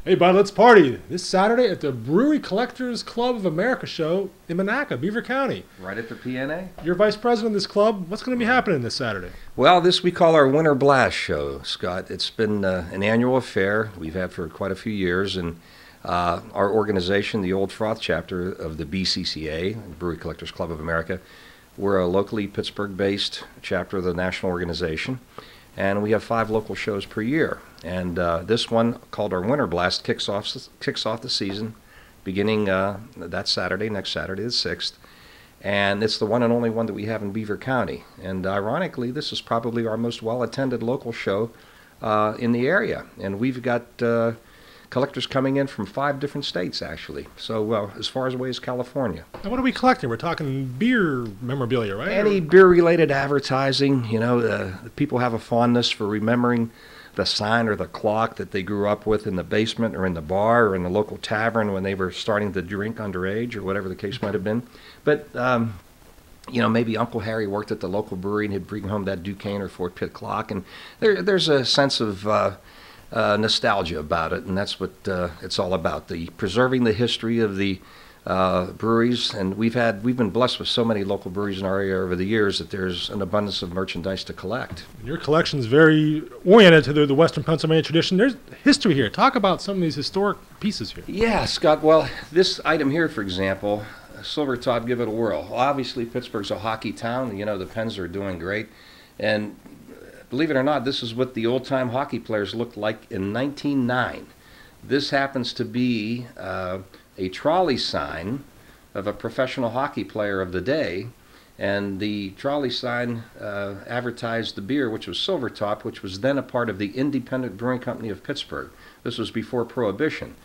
Hey, bud, let's party this Saturday at the Brewery Collectors Club of America show in Monaca, Beaver County. Right at the PNA? You're vice president of this club. What's going to be happening this Saturday? Well, this we call our Winter Blast show, Scott. It's been an annual affair we've had for quite a few years, and our organization, the Old Froth chapter of the BCCA, Brewery Collectors Club of America, we're a locally Pittsburgh-based chapter of the national organization, and we have 5 local shows per year. And this one, called our Winter Blast, kicks off the season, beginning that Saturday, next Saturday, the 6th. And it's the one and only one that we have in Beaver County. And ironically, this is probably our most well-attended local show in the area. And we've got collectors coming in from 5 different states, actually. So as far away as California. Now, what are we collecting? We're talking beer memorabilia, right? Any beer-related advertising. You know, the people have a fondness for remembering the sign or the clock that they grew up with in the basement or in the bar or in the local tavern when they were starting to drink underage or whatever the case might have been. But, you know, maybe Uncle Harry worked at the local brewery and he'd bring home that Duquesne or Fort Pitt clock. And there's a sense of nostalgia about it, and that's what it's all about, the preserving the history of the breweries. And we've been blessed with so many local breweries in our area over the years that there's an abundance of merchandise to collect. Your collection is very oriented to the Western Pennsylvania tradition. There's history here. Talk about some of these historic pieces here. Yeah, Scott. Well, this item here, for example, Silver Top, Give It a Whirl. Well, obviously, Pittsburgh's a hockey town. You know, the Pens are doing great. And believe it or not, this is what the old-time hockey players looked like in 1909. This happens to be a trolley sign of a professional hockey player of the day, and the trolley sign advertised the beer, which was Silver Top, which was then a part of the Independent Brewing Company of Pittsburgh. This was before Prohibition.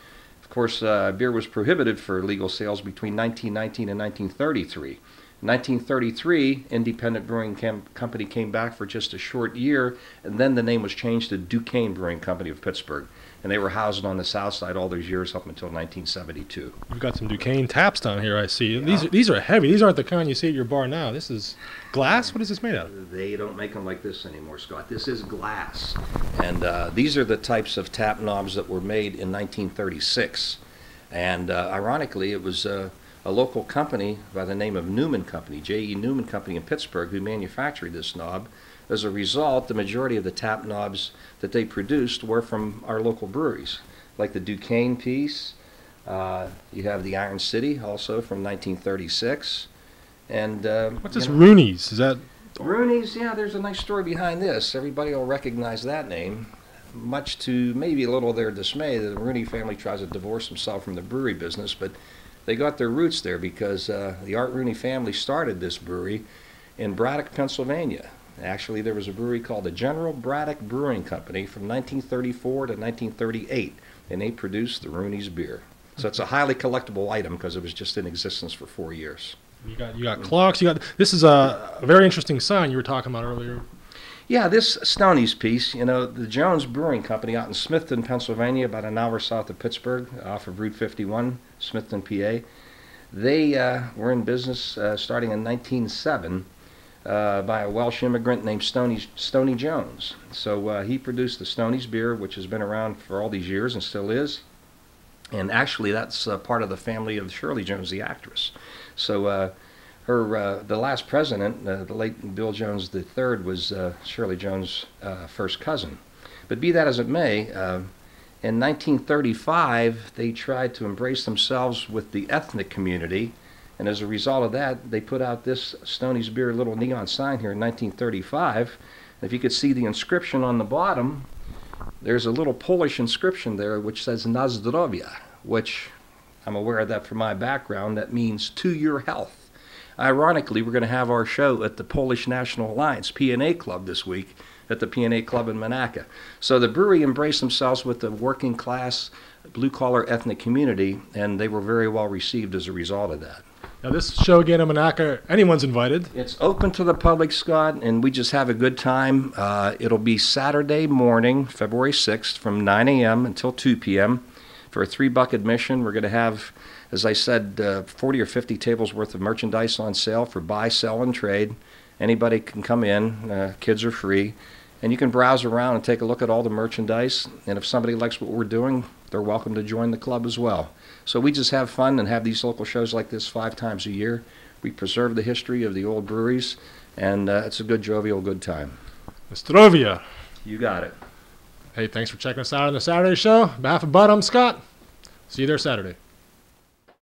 Of course, beer was prohibited for legal sales between 1919 and 1933. In 1933, Independent Brewing Company came back for just a short year, and then the name was changed to Duquesne Brewing Company of Pittsburgh. And they were housed on the south side all those years up until 1972. You've got some Duquesne taps down here, I see. Yeah. These are heavy. These aren't the kind you see at your bar now. This is glass? What is this made out of? They don't make them like this anymore, Scott. This is glass. And these are the types of tap knobs that were made in 1936. And ironically, it was a local company by the name of Newman Company, J.E. Newman Company in Pittsburgh, who manufactured this knob. As a result, the majority of the tap knobs that they produced were from our local breweries, like the Duquesne piece. You have the Iron City, also from 1936. And What's this, Rooney's? Is that... Rooney's? Yeah, there's a nice story behind this. Everybody will recognize that name, much to maybe a little of their dismay. The Rooney family tries to divorce themselves from the brewery business, but they got their roots there because the Art Rooney family started this brewery in Braddock, Pennsylvania. Actually, there was a brewery called the General Braddock Brewing Company from 1934 to 1938, and they produced the Rooney's beer. So it's a highly collectible item because it was just in existence for 4 years. You got clocks. This is a very interesting sign you were talking about earlier. Yeah, this Stoney's piece, you know, the Jones Brewing Company out in Smithton, Pennsylvania, about an hour south of Pittsburgh, off of Route 51, Smithton, PA. They were in business starting in 1907 by a Welsh immigrant named Stoney Jones. So he produced the Stoney's beer, which has been around for all these years and still is. And actually, that's part of the family of Shirley Jones, the actress. So the last president, the late Bill Jones III, was Shirley Jones' first cousin. But be that as it may, in 1935, they tried to embrace themselves with the ethnic community, and as a result of that, they put out this Stoney's Beer little neon sign here in 1935. If you could see the inscription on the bottom, there's a little Polish inscription there which says Na zdrowia, which I'm aware of that from my background. That means to your health. Ironically, we're going to have our show at the Polish National Alliance, PNA Club, this week at the PNA Club in Monaca. So the brewery embraced themselves with the working class, blue-collar ethnic community, and they were very well received as a result of that. Now, this show again in Monaca, anyone's invited. It's open to the public, Scott, and we just have a good time. It'll be Saturday morning, February 6th, from 9 a.m. until 2 p.m. For a $3 admission. We're going to have, as I said, 40 or 50 tables worth of merchandise on sale for buy, sell, and trade. Anybody can come in. Kids are free. And you can browse around and take a look at all the merchandise. And if somebody likes what we're doing, they're welcome to join the club as well. So we just have fun and have these local shows like this 5 times a year. We preserve the history of the old breweries, and it's a good, jovial, good time. Nostrovia. You got it. Hey, thanks for checking us out on the Saturday show. On behalf of Bud, I'm Scott. See you there Saturday.